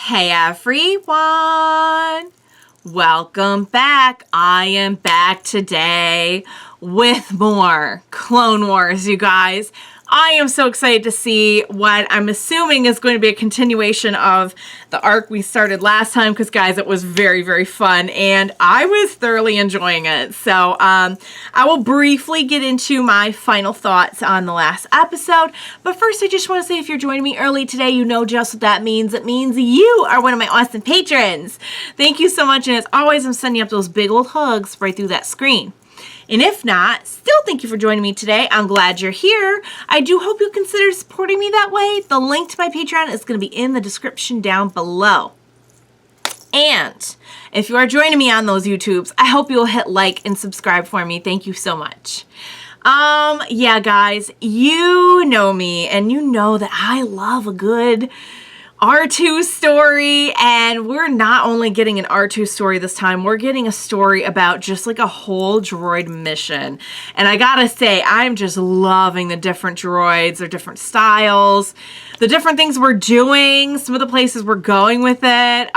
Hey everyone! Welcome back. I am back today with more Clone Wars, you guys. I am so excited to see what I'm assuming is going to be a continuation of the arc we started last time because, guys, it was very, very fun and I was thoroughly enjoying it. So I will briefly get into my final thoughts on the last episode. But first, I just want to say if you're joining me early today, you know just what that means. It means you are one of my awesome patrons. Thank you so much. And as always, I'm sending up those big old hugs right through that screen. And if not, still thank you for joining me today. I'm glad you're here. I do hope you'll consider supporting me that way. The link to my Patreon is going to be in the description down below. And if you are joining me on those YouTubes, I hope you'll hit like and subscribe for me. Thank you so much. Yeah, guys, you know me and you know that I love a good R2 story, and we're not only getting an R2 story this time, we're getting a story about just like a whole droid mission. And I gotta say, I'm just loving the different droids, their different styles, the different things we're doing, some of the places we're going with it.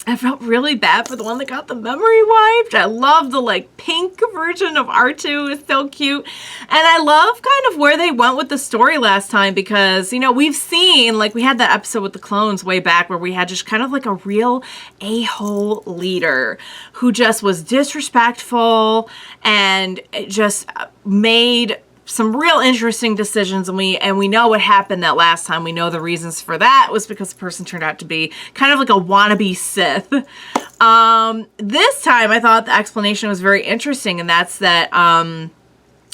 I felt really bad for the one that got the memory wiped. I love the like pink version of R2. It's so cute. And I love kind of where they went with the story last time because, you know, we've seen, like we had that episode with the clones way back where we had just kind of like a real a-hole leader who just was disrespectful and just made some real interesting decisions, and we know what happened that last time. We know the reasons for that was because the person turned out to be kind of like a wannabe Sith. This time I thought the explanation was very interesting, and that's that,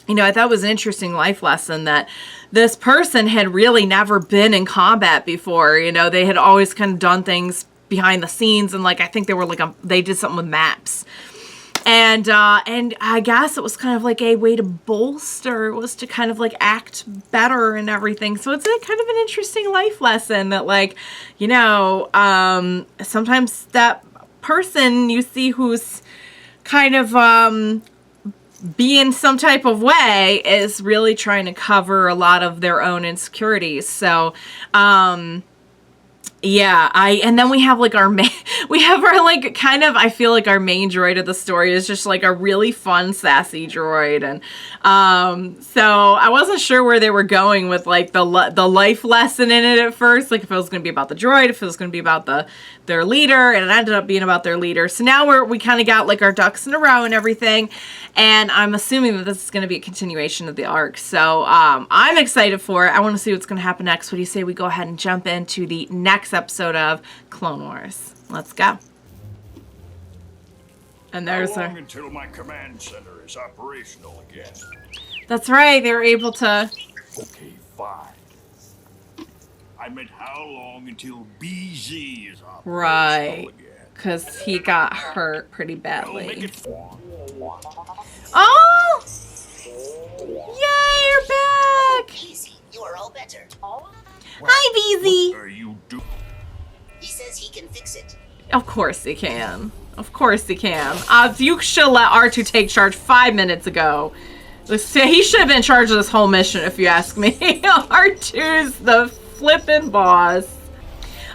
you know, I thought it was an interesting life lesson that this person had really never been in combat before. You know, they had always kind of done things behind the scenes, and like I think they were like they did something with maps. And I guess it was kind of like a way to bolster, was to kind of like act better and everything. So it's a kind of an interesting life lesson that, like, you know, sometimes that person you see who's kind of being some type of way is really trying to cover a lot of their own insecurities. So, yeah, and then we have like our main, we have our like kind of, I feel like our main droid of the story is just like a really fun, sassy droid. And so I wasn't sure where they were going with like the life lesson in it at first, like if it was going to be about the droid, if it was going to be about their leader, and it ended up being about their leader. So now we kind of got like our ducks in a row and everything. And I'm assuming that this is going to be a continuation of the arc. So I'm excited for it. I want to see what's going to happen next. What do you say we go ahead and jump into the next episode of Clone Wars? Let's go. And there's How long until my command center is operational again? That's right. They were able to. Okay, fine. I meant how long until BZ is operational Right. again? Because he got hurt pretty I'll make badly. it. Oh! Yay, you're back! Easy, you are all better. Hi, BZ. What are you doing? He says he can fix it. Of course he can. Of course he can. You should have let R2 take charge 5 minutes ago. He should have been in charge of this whole mission, if you ask me. R2's the flippin' boss.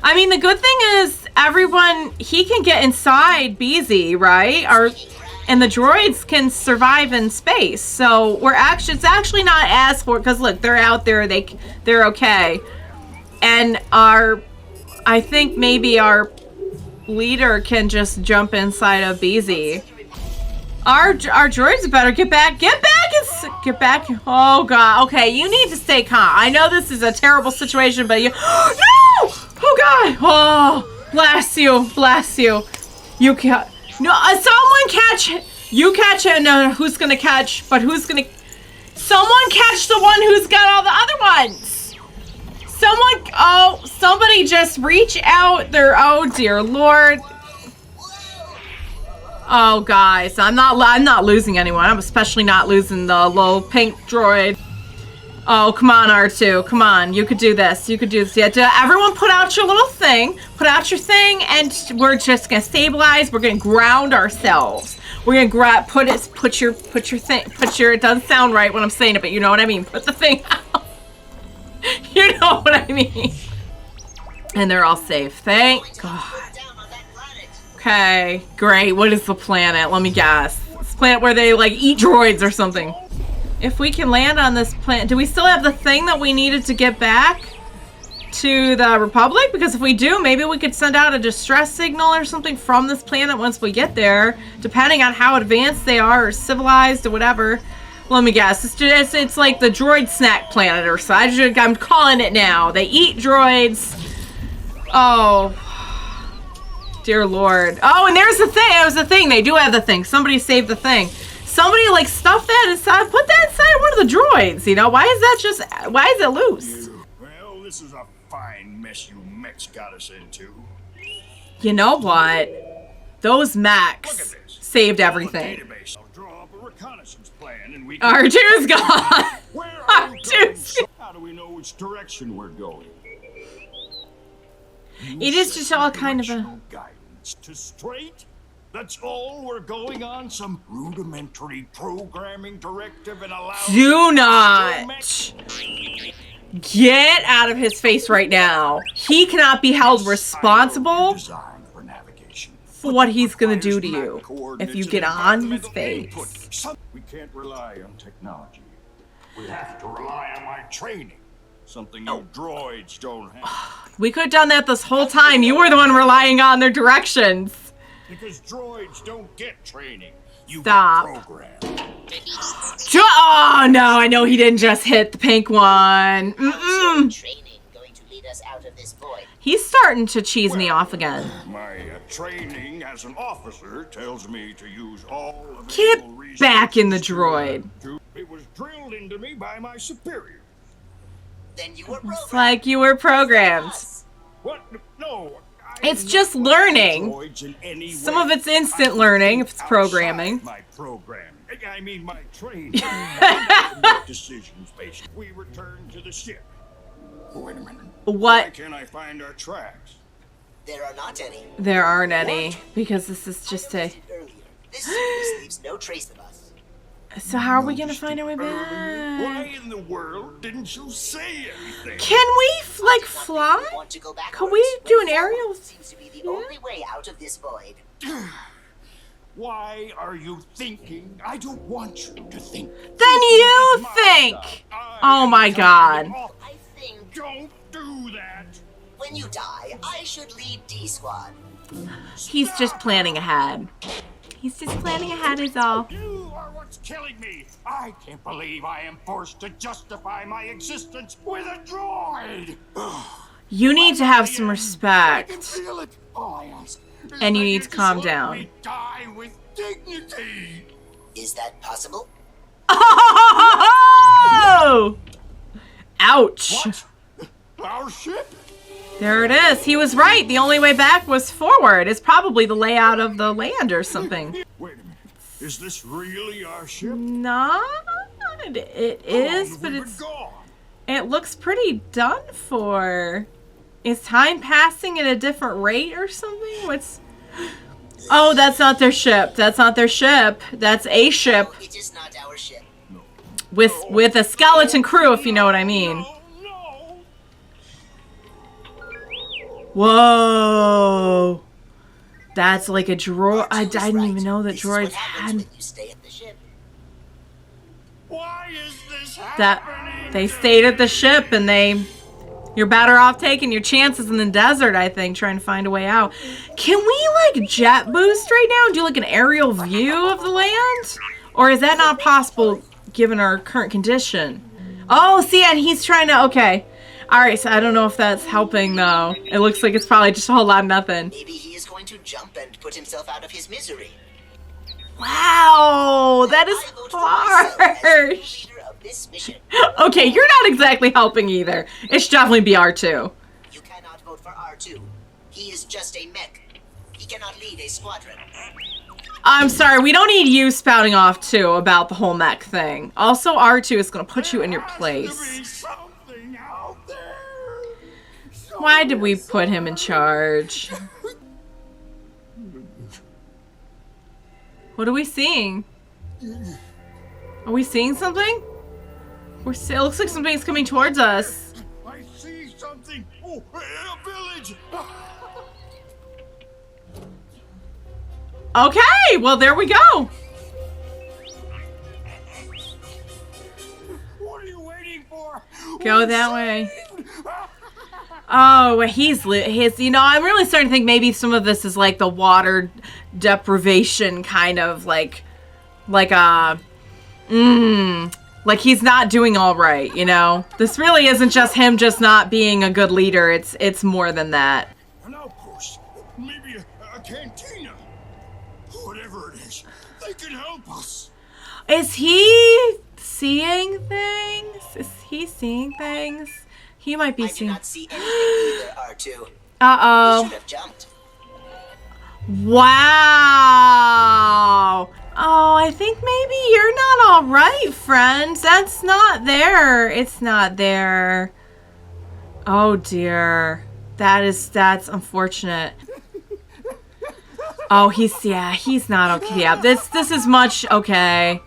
I mean, the good thing is, everyone, he can get inside BZ, right? And the droids can survive in space. So it's actually not as hard, because look, they're out there, they're okay. And I think maybe our leader can just jump inside of BZ. Our droids better get back. Get back. Oh God. Okay, you need to stay calm. I know this is a terrible situation, but you. No! Oh God. Oh, bless you. You can't. No, someone catch. You catch it. No, who's gonna catch? But who's gonna? Someone catch the one who's got all the other ones. Somebody just reach out there. Oh dear Lord. Oh guys, I'm not losing anyone. I'm especially not losing the little pink droid. Oh, come on, R2. Come on. You could do this. Yeah, everyone put out your little thing. Put out your thing, and we're just gonna stabilize. We're gonna ground ourselves. We're gonna put your thing. It doesn't sound right when I'm saying it, but you know what I mean. Put the thing out. You know what I mean. And they're all safe. Thank God. Down on that planet. Okay, great. What is the planet? Let me guess. It's a planet where they like eat droids or something. If we can land on this planet, do we still have the thing that we needed to get back to the Republic? Because if we do, maybe we could send out a distress signal or something from this planet once we get there, depending on how advanced they are or civilized or whatever. Let me guess. It's like the droid snack planet or so. I'm calling it now. They eat droids. Oh. Dear Lord. Oh, and there's the thing. That was the thing. They do have the thing. Somebody saved the thing. Somebody like stuff that inside, put that inside one of the droids, you know? Why is it loose? Well, this is a fine mess you mechs got us into. You know what? Those Look at mechs this. saved All the everything. database. I'll draw up a reconnaissance plan and we can... R2's gone. Where are we going? R2's So how do we know which direction we're going? It is just all kind of a... Directional guidance to straight? That's all we're going on? Some rudimentary programming directive and allow... Do not get out of his face right now. He cannot be held responsible Designed for navigation. for what he's gonna do to Requires you map coordinates if you and get on his environmental face. input. We can't rely on technology. We have to rely on my training. Something you droids don't have. We could have done that this whole time. You were the one relying on their directions. Because droids don't get training. You Stop. get programmed. Oh no, I know he didn't just hit the pink one. How's your training going to lead us out of this void? He's starting to cheese me off again. My training as an officer tells me to use all Get available resources back in the to- droid. It was drilled into me by my superior. Then you were programmed. It's like you were programmed. Us. What? No. It's just learning. Droids in any Some way. of it's instant learning if it's programming. Outside my programming. I mean my training. I make decisions based. We return to the ship. Wait a minute. Why What? can't I find our tracks? There are not any. There aren't any because this is just I a... noticed it earlier. This series leaves no trace of us. So how are we gonna find our way Why back? in the world didn't you say anything? Can we like Not fly? that we want to go Can we backwards. do an aerial? Seems to be the only way out of this void. Why are you thinking? I don't want you to think. Then you My think. stuff. I Oh am my telling God. you all. I think Don't do that. when you die, I should lead D Squad. He's just planning ahead. He's just planning ahead is all. You are what's killing me. I can't believe I am forced to justify my existence with a droid. You need to have some I can respect. feel it. All I ask is And you that need to calm just down. let me die with dignity. Is that possible? Oh! Ouch. What? Our ship? There it is. He was right. The only way back was forward. It's probably the layout of the land or something. Wait a minute. Is this really our ship? Not. It How long is, have but we been it's. gone? It looks pretty done for. Is time passing at a different rate or something? What's. Oh, that's not their ship. That's not their ship. That's a ship No, it is not our ship. with a skeleton crew, if you know what I mean. No, no. Whoa. That's like a droid. I R2 is didn't right. even know that This is what droids happens had when you stay at the ship. Why is this that. happening? They stayed at the ship and they. You're better off taking your chances in the desert, I think, trying to find a way out. Can we, like, jet boost right now and do, like, an aerial view of the land? Or is that not possible given our current condition? Oh, see, and he's trying to, okay. All right, so I don't know if that's helping, though. It looks like it's probably just a whole lot of nothing. Maybe he is going to jump and put himself out of his misery. Wow, that is I vote for myself as harsh. leader of this mission. Okay, you're not exactly helping either. It should definitely be R2. You cannot vote for R2. He is just a mech. He cannot lead a squadron. I'm sorry, we don't need you spouting off, too, about the whole mech thing. Also, R2 is going to put you in your There has to place. be something out there. Why did we put him in charge? What are we seeing? Are we seeing something? It looks like something's coming towards us. I see something. No! A village! Okay, well, there we go. What are you waiting for? Go We're that way. saved! Oh, his, you know, I'm really starting to think maybe some of this is like the water deprivation kind of like like he's not doing all right, you know? This really isn't just him just not being a good leader. It's more than that. An outpost. Maybe a cantina. Whatever it is, they can help us. Is he seeing things? Is he seeing things? He might be I do seeing. not see anything either, R2. You Uh-oh. should have jumped. Wow. Oh, I think maybe you're not all right, friend. That's not there. It's not there. Oh dear. That's unfortunate. Oh, he's not okay. Yeah, this is much okay.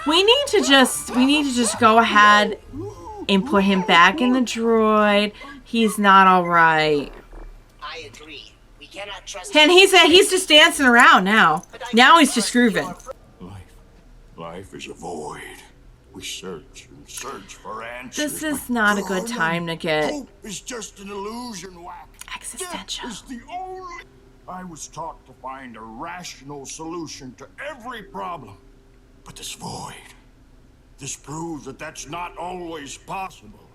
We need to just go ahead and put him back in the droid. He's not all right. I agree. We cannot trust And he's just dancing around now. Now he's just grooving. Life is a void. We search and search for answers. This is but not a good time to get hope is just an illusion, Whack. existential. Death is the only. I was taught to find a rational solution to every problem, but this void. This proves that that's not always possible.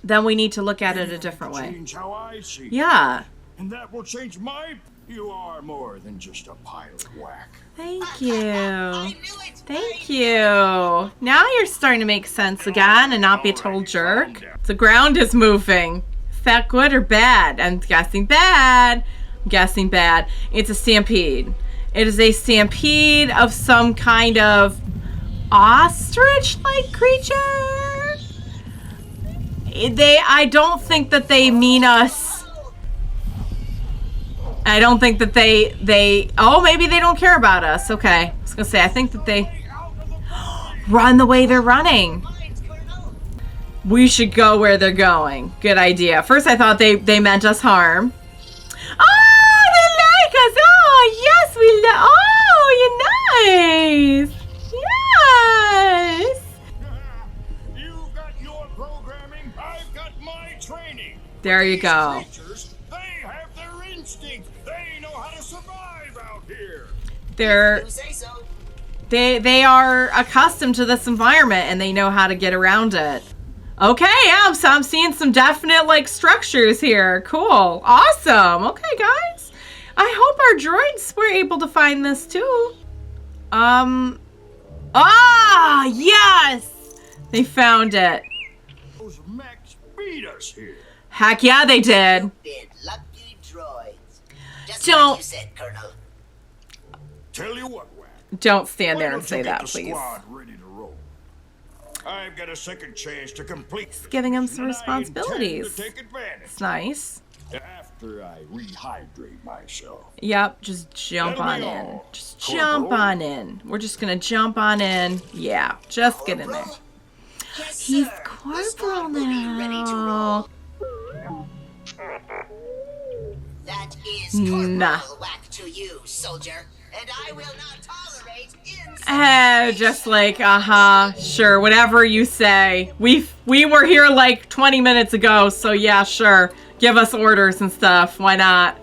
Then we need to look at it a different way. Change how I see. Yeah. And that will change my. You are more than just a pilot, Whack. Thank you. I knew it. Thank you. Now you're starting to make sense again and not be a total jerk. The ground is moving. Is that good or bad? I'm guessing bad. I'm guessing bad. It's a stampede. It is a stampede of some kind of ostrich-like creature. I don't think that they mean us. I don't think that they oh, maybe they don't care about us. Okay. I was gonna say, I think that they run the way they're running. We should go where they're going. Good idea. First I thought they meant us harm. Oh, they like us. Oh, yes, oh, you're nice. Yes. You've got your programming, I've got my training. There you These go. creatures, they have their instincts. They know how to survive out here. You say so. They are accustomed to this environment and they know how to get around it. Okay, yeah, so I'm seeing some definite like structures here. Cool. Awesome. Okay, guys. I hope our droids were able to find this too. Ah, yes! They found it. Those mechs beat us here. Heck yeah, they did. Been lucky droids. Just Don't- like you said, Colonel. Tell you what, Whack. Don't stand Why there and don't say you get that, the please. squad ready to roll? I've got a second chance to complete. It's giving him some and I intend responsibilities. to take advantage It's nice. after I rehydrate myself. Yep, just jump That'll on be in. all. Just Corporal. jump on in. We're just gonna jump on in. Yeah, just get in there. Yes, He's sir. The corporal squad will be ready to now. roll. That is Nah. Corporal Whack to you, soldier. And I will not tolerate insult. Just like, sure, whatever you say. We were here like 20 minutes ago, so yeah, sure. Give us orders and stuff. Why not?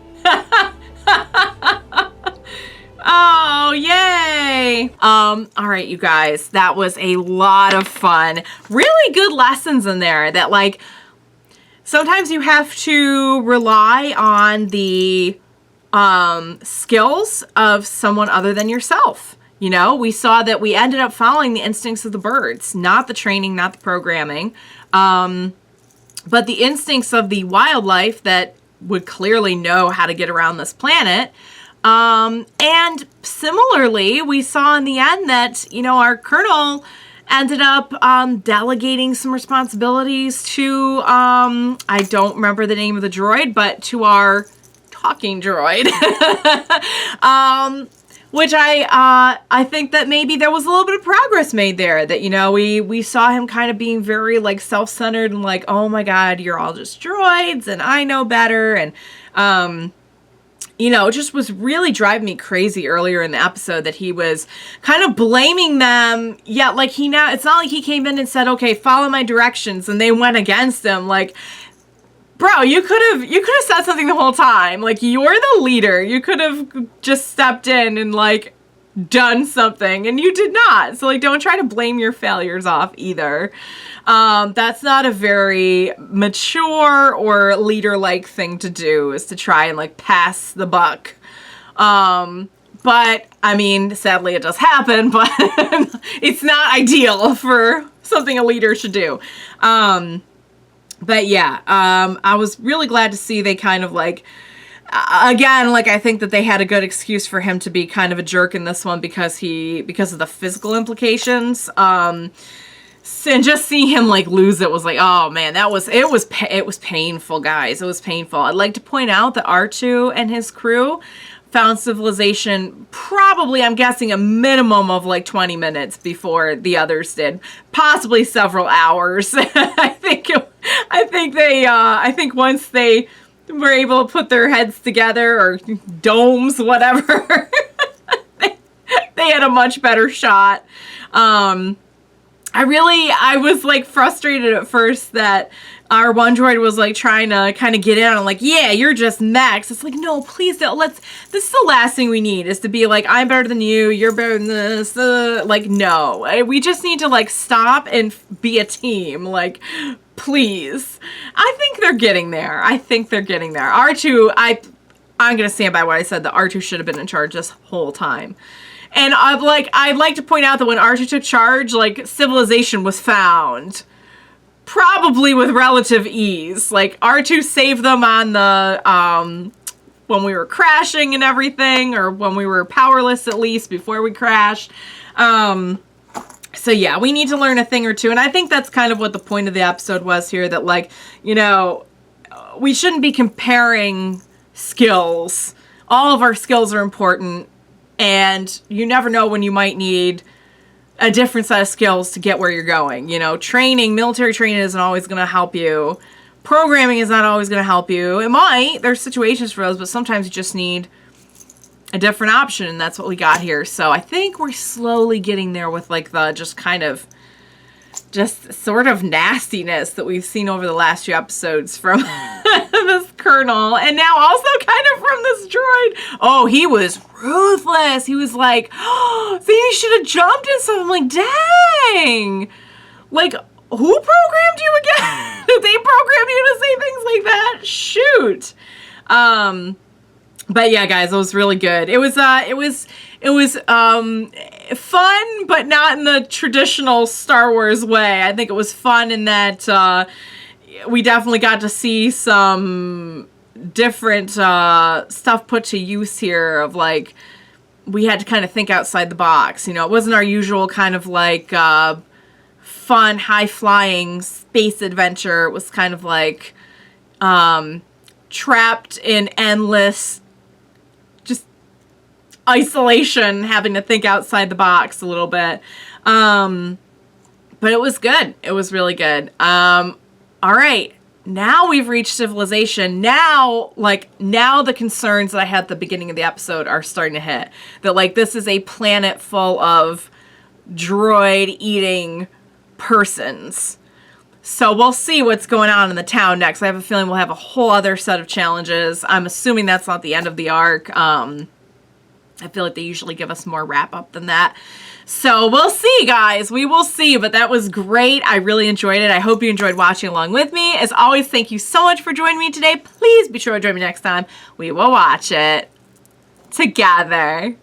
Oh, yay! All right, you guys, that was a lot of fun. Really good lessons in there that, like, sometimes you have to rely on the skills of someone other than yourself. You know, we saw that we ended up following the instincts of the birds, not the training, not the programming, but the instincts of the wildlife that would clearly know how to get around this planet. And similarly, we saw in the end that, you know, our colonel ended up delegating some responsibilities to, I don't remember the name of the droid, but to our talking droid. Which I think that maybe there was a little bit of progress made there. That, you know, we saw him kind of being very, like, self-centered and like, oh my god, you're all just droids and I know better. And, you know, it just was really driving me crazy earlier in the episode that he was kind of blaming them. Yet, like, it's not like he came in and said, okay, follow my directions, and they went against him. Like, bro, you could have said something the whole time. Like, you're the leader. You could have just stepped in and, like, done something, and you did not. So, like, don't try to blame your failures off either. That's not a very mature or leader-like thing to do, is to try and, like, pass the buck. But, I mean, sadly it does happen, but it's not ideal for something a leader should do. But yeah, I was really glad to see they kind of, like, again, like, I think that they had a good excuse for him to be kind of a jerk in this one because of the physical implications. And just seeing him, like, lose it was like, oh man, it was painful, guys. It was painful. I'd like to point out that R2 and his crew found civilization probably, I'm guessing, a minimum of like 20 minutes before the others did, possibly several hours. I think once they were able to put their heads together, or domes, whatever, they had a much better shot. I was, like, frustrated at first that our one droid was, like, trying to kind of get in on, like, yeah, you're just Max. It's like, no, please don't. This is the last thing we need, is to be like, I'm better than you, you're better than this. Like, no. We just need to, like, stop and be a team. Like, please. I think they're getting there. R2, I'm going to stand by what I said, that R2 should have been in charge this whole time. And I'd like to point out that when R2 took charge, like, civilization was found. Probably with relative ease. Like, R2 saved them on the, when we were crashing and everything, or when we were powerless, at least, before we crashed. So yeah, we need to learn a thing or two, and I think that's kind of what the point of the episode was here, that, like, you know, we shouldn't be comparing skills. All of our skills are important, and you never know when you might need a different set of skills to get where you're going. You know, military training isn't always going to help you. Programming is not always going to help you. It might. There's situations for those, but sometimes you just need a different option, and that's what we got here. So I think we're slowly getting there with, like, the just sort of nastiness that we've seen over the last few episodes from this colonel, and now also kind of from this droid. Oh, he was ruthless. He was like, oh, see, you should have jumped in something. I'm like, dang. Like, who programmed you again? Did they program you to say things like that? Shoot. But yeah, guys, it was really good. It was fun, but not in the traditional Star Wars way. I think it was fun in that we definitely got to see some different stuff put to use here, of, like, we had to kind of think outside the box. You know, it wasn't our usual kind of, like, fun, high-flying space adventure. It was kind of like trapped in endless isolation, having to think outside the box a little bit. But it was good. It was really good. All right. Now we've reached civilization. Now the concerns that I had at the beginning of the episode are starting to hit. That, like, this is a planet full of droid-eating persons. So we'll see what's going on in the town next. I have a feeling we'll have a whole other set of challenges. I'm assuming that's not the end of the arc. I feel like they usually give us more wrap-up than that. So we'll see, guys. We will see. But that was great. I really enjoyed it. I hope you enjoyed watching along with me. As always, thank you so much for joining me today. Please be sure to join me next time. We will watch it together.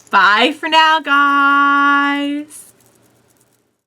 Bye for now, guys.